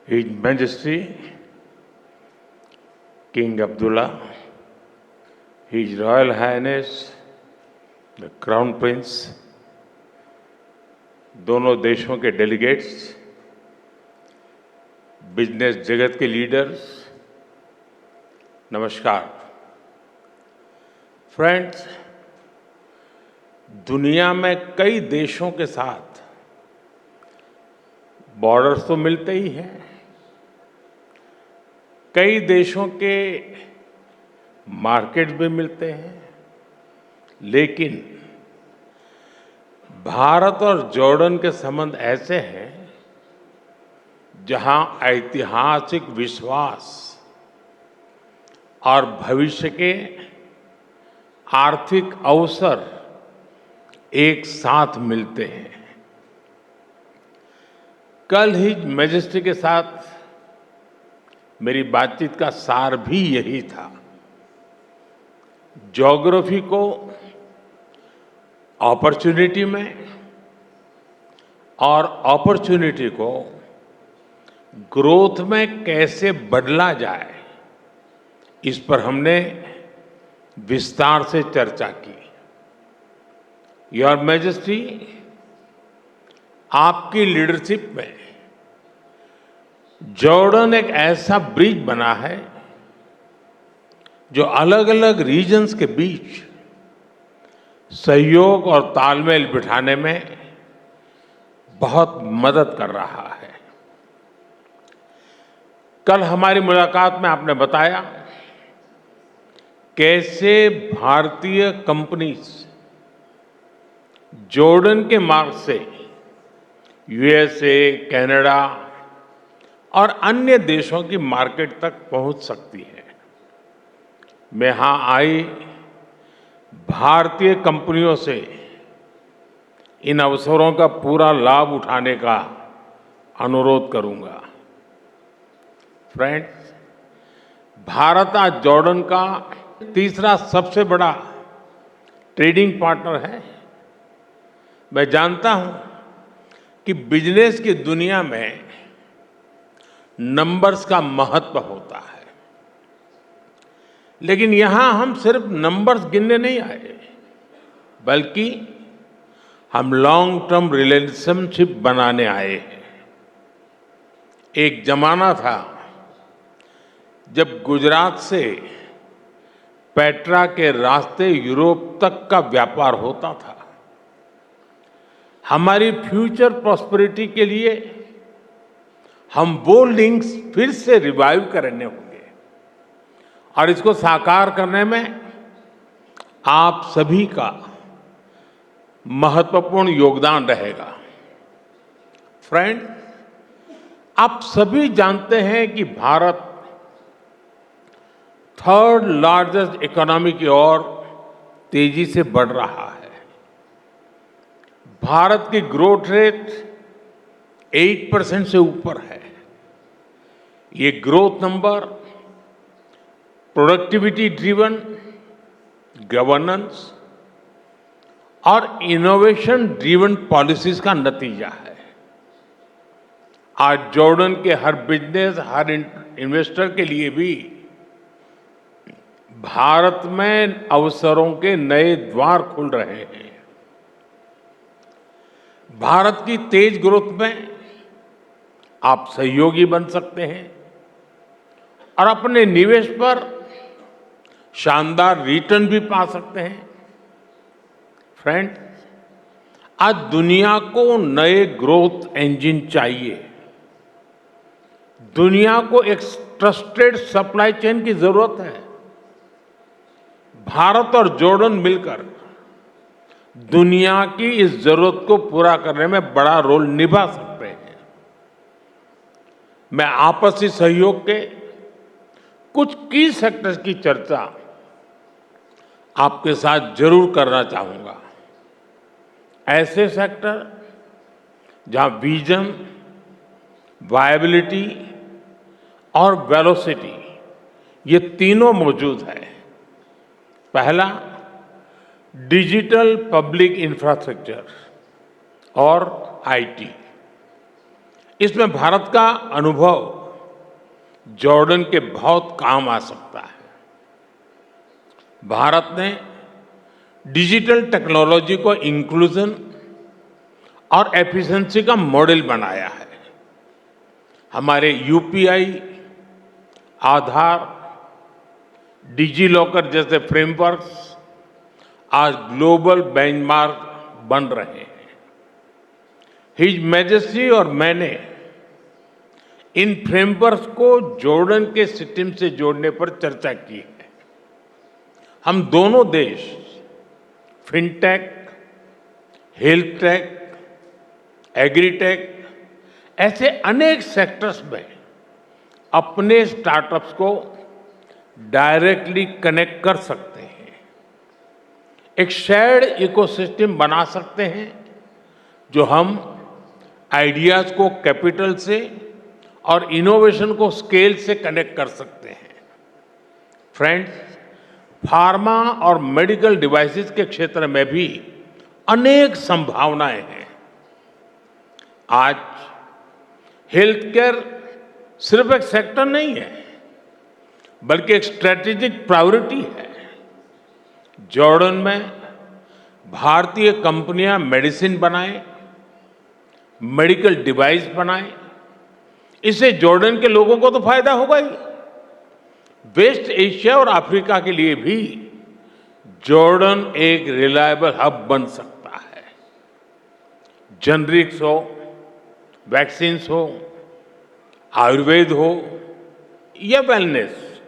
His Majesty King Abdullah, His Royal Highness the Crown Prince, दोनों देशों के delegates, business जगत के लीडर्स, नमस्कार। फ्रेंड्स, दुनिया में कई देशों के साथ बॉर्डर्स तो मिलते ही हैं। कई देशों के मार्केट भी मिलते हैं, लेकिन भारत और जॉर्डन के संबंध ऐसे हैं जहां ऐतिहासिक विश्वास और भविष्य के आर्थिक अवसर एक साथ मिलते हैं। कल ही मैजेस्टी के साथ मेरी बातचीत का सार भी यही था। ज्योग्राफी को अपॉर्चुनिटी में और अपॉर्चुनिटी को ग्रोथ में कैसे बदला जाए, इस पर हमने विस्तार से चर्चा की। योर मैजेस्टी, आपकी लीडरशिप में जॉर्डन एक ऐसा ब्रिज बना है जो अलग अलग रीजन्स के बीच सहयोग और तालमेल बिठाने में बहुत मदद कर रहा है। कल हमारी मुलाकात में आपने बताया कैसे भारतीय कंपनीज जॉर्डन के मार्ग से यूएसए, कनाडा और अन्य देशों की मार्केट तक पहुंच सकती है। मैं यहां आई भारतीय कंपनियों से इन अवसरों का पूरा लाभ उठाने का अनुरोध करूंगा। फ्रेंड्स, भारत आज जॉर्डन का तीसरा सबसे बड़ा ट्रेडिंग पार्टनर है। मैं जानता हूं कि बिजनेस की दुनिया में नंबर्स का महत्व होता है, लेकिन यहां हम सिर्फ नंबर्स गिनने नहीं आए, बल्कि हम लॉन्ग टर्म रिलेशनशिप बनाने आए हैं। एक जमाना था जब गुजरात से पेट्रा के रास्ते यूरोप तक का व्यापार होता था। हमारी फ्यूचर प्रॉस्पेरिटी के लिए हम वो लिंक्स फिर से रिवाइव करने होंगे और इसको साकार करने में आप सभी का महत्वपूर्ण योगदान रहेगा। फ्रेंड, आप सभी जानते हैं कि भारत थर्ड लार्जेस्ट इकोनॉमी की ओर तेजी से बढ़ रहा है। भारत की ग्रोथ रेट 8% से ऊपर है। ये growth number productivity driven, governance और इनोवेशन ड्रिवन पॉलिसीज का नतीजा है। आज जॉर्डन के हर बिजनेस, हर इन्वेस्टर के लिए भी भारत में अवसरों के नए द्वार खुल रहे हैं। भारत की तेज ग्रोथ में आप सहयोगी बन सकते हैं और अपने निवेश पर शानदार रिटर्न भी पा सकते हैं। फ्रेंड, आज दुनिया को नए ग्रोथ इंजन चाहिए। दुनिया को एक ट्रस्टेड सप्लाई चेन की जरूरत है। भारत और जॉर्डन मिलकर दुनिया की इस जरूरत को पूरा करने में बड़ा रोल निभा सकते हैं। मैं आपसी सहयोग के कुछ की सेक्टर्स की चर्चा आपके साथ जरूर करना चाहूंगा। ऐसे सेक्टर जहां विजन, वायबिलिटी और वेलोसिटी, ये तीनों मौजूद है। पहला, डिजिटल पब्लिक इंफ्रास्ट्रक्चर और आईटी। इसमें भारत का अनुभव जॉर्डन के बहुत काम आ सकता है। भारत ने डिजिटल टेक्नोलॉजी को इंक्लूजन और एफिशिएंसी का मॉडल बनाया है। हमारे यूपीआई, आधार, डिजी लॉकर जैसे फ्रेमवर्क्स आज ग्लोबल बेंचमार्क बन रहे हैं। हिज मैजेस्टी और मैंने इन फ्रेमवर्क्स को जॉर्डन के सिस्टम से जोड़ने पर चर्चा की है। हम दोनों देश फिनटेक, हेल्थ टेक, एग्रीटेक ऐसे अनेक सेक्टर्स में अपने स्टार्टअप्स को डायरेक्टली कनेक्ट कर सकते हैं। एक शेयर्ड इकोसिस्टम बना सकते हैं जो हम आइडियाज को कैपिटल से और इनोवेशन को स्केल से कनेक्ट कर सकते हैं। फ्रेंड्स, फार्मा और मेडिकल डिवाइसेस के क्षेत्र में भी अनेक संभावनाएं हैं। आज हेल्थ केयर सिर्फ एक सेक्टर नहीं है, बल्कि एक स्ट्रेटेजिक प्रायोरिटी है। जॉर्डन में भारतीय कंपनियां मेडिसिन बनाएं, मेडिकल डिवाइस बनाएं, इससे जॉर्डन के लोगों को तो फायदा होगा ही। वेस्ट एशिया और अफ्रीका के लिए भी जॉर्डन एक रिलायबल हब बन सकता है। जेनरिक्स हो, वैक्सीन्स हो, आयुर्वेद हो या wellness,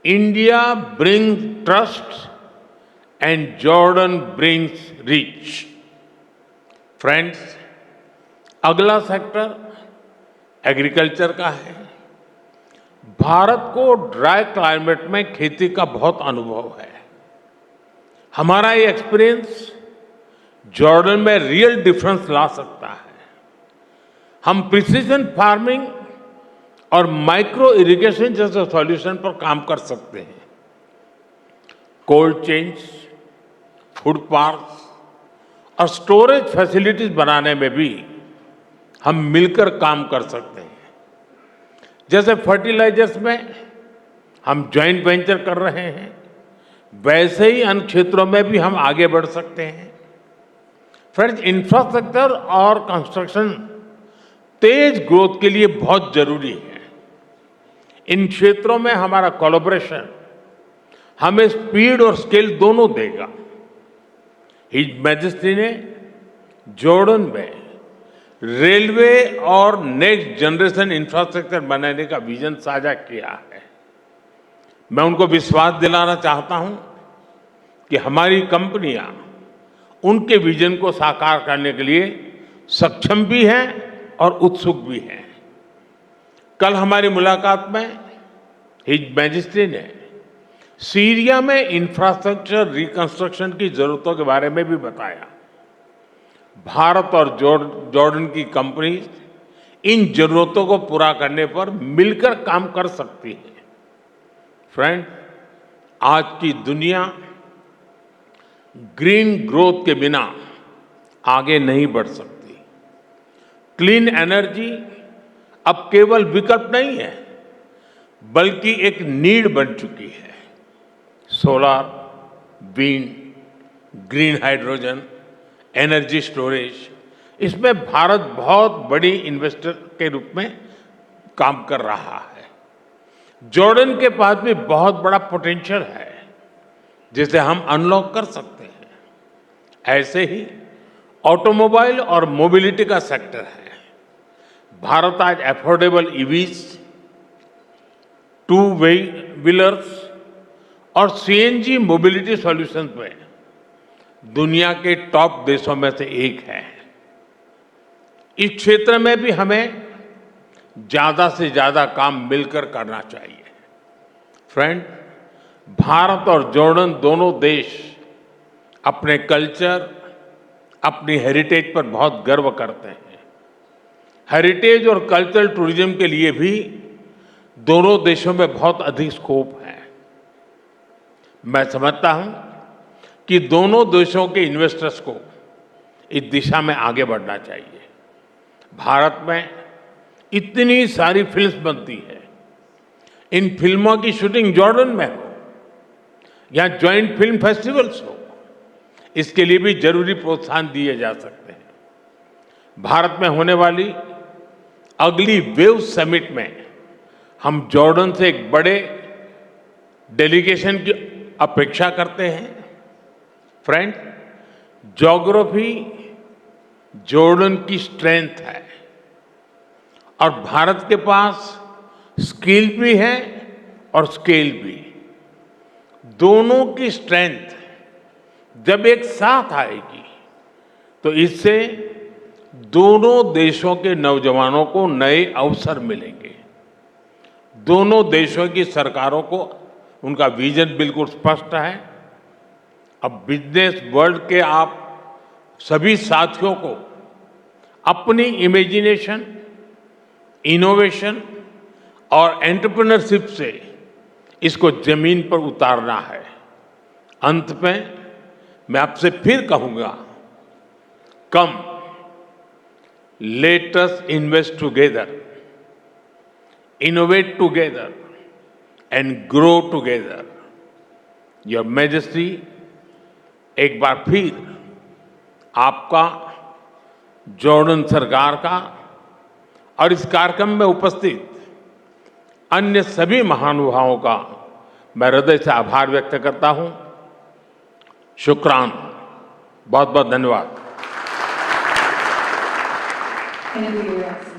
India brings trust and Jordan brings reach. Friends, अगला सेक्टर एग्रीकल्चर का है। भारत को ड्राई क्लाइमेट में खेती का बहुत अनुभव है। हमारा ये एक्सपीरियंस जॉर्डन में रियल डिफरेंस ला सकता है। हम प्रिसीजन फार्मिंग और माइक्रो इरिगेशन जैसे सॉल्यूशन पर काम कर सकते हैं। कोल्ड चेन्स, फूड पार्क्स और स्टोरेज फैसिलिटीज बनाने में भी हम मिलकर काम कर सकते हैं। जैसे फर्टिलाइजर्स में हम जॉइंट वेंचर कर रहे हैं, वैसे ही अन्य क्षेत्रों में भी हम आगे बढ़ सकते हैं। फ्रेंड्स, इंफ्रास्ट्रक्चर और कंस्ट्रक्शन तेज ग्रोथ के लिए बहुत जरूरी है। इन क्षेत्रों में हमारा कोलैबोरेशन हमें स्पीड और स्केल दोनों देगा। हिज मैजेस्टी ने जॉर्डन में रेलवे और नेक्स्ट जनरेशन इंफ्रास्ट्रक्चर बनाने का विजन साझा किया है। मैं उनको विश्वास दिलाना चाहता हूं कि हमारी कंपनियां उनके विजन को साकार करने के लिए सक्षम भी हैं और उत्सुक भी हैं। कल हमारी मुलाकात में हिज मैजेस्टी ने सीरिया में इंफ्रास्ट्रक्चर रिकंस्ट्रक्शन की जरूरतों के बारे में भी बताया। भारत और जॉर्डन की कंपनी इन जरूरतों को पूरा करने पर मिलकर काम कर सकती है। फ्रेंड, आज की दुनिया ग्रीन ग्रोथ के बिना आगे नहीं बढ़ सकती। क्लीन एनर्जी अब केवल विकल्प नहीं है, बल्कि एक नीड बन चुकी है। Solar, wind, green hydrogen, energy storage, इसमें भारत बहुत बड़ी इन्वेस्टर के रूप में काम कर रहा है। जॉर्डन के पास भी बहुत बड़ा पोटेंशियल है जिसे हम अनलॉक कर सकते हैं। ऐसे ही ऑटोमोबाइल और मोबिलिटी का सेक्टर है। भारत आज अफोर्डेबल ईवीज, टू व्हीलर्स और सीएनजी मोबिलिटी सॉल्यूशंस में दुनिया के टॉप देशों में से एक है। इस क्षेत्र में भी हमें ज्यादा से ज्यादा काम मिलकर करना चाहिए। फ्रेंड, भारत और जॉर्डन दोनों देश अपने कल्चर, अपनी हेरिटेज पर बहुत गर्व करते हैं। हेरिटेज और कल्चरल टूरिज्म के लिए भी दोनों देशों में बहुत अधिक स्कोप है। मैं समझता हूं कि दोनों देशों के इन्वेस्टर्स को इस दिशा में आगे बढ़ना चाहिए। भारत में इतनी सारी फिल्म्स बनती है, इन फिल्मों की शूटिंग जॉर्डन में हो या ज्वाइंट फिल्म फेस्टिवल्स हो, इसके लिए भी जरूरी प्रोत्साहन दिए जा सकते हैं। भारत में होने वाली अगली वेव समिट में हम जॉर्डन से एक बड़े डेलीगेशन की अपेक्षा करते हैं। फ्रेंड, ज्योग्राफी जॉर्डन की स्ट्रेंथ है और भारत के पास स्किल भी है और स्केल भी। दोनों की स्ट्रेंथ जब एक साथ आएगी तो इससे दोनों देशों के नौजवानों को नए अवसर मिलेंगे। दोनों देशों की सरकारों को उनका विजन बिल्कुल स्पष्ट है। अब बिजनेस वर्ल्ड के आप सभी साथियों को अपनी इमेजिनेशन, इनोवेशन और एंटरप्रेन्योरशिप से इसको जमीन पर उतारना है। अंत में मैं आपसे फिर कहूंगा, come let us invest together, innovate together and grow together. Your majesty, एक बार फिर आपका, जॉर्डन सरकार का और इस कार्यक्रम में उपस्थित अन्य सभी महानुभावों का मैं हृदय से आभार व्यक्त करता हूं। शुक्रान, बहुत बहुत धन्यवाद। Thank you, Your Excellency.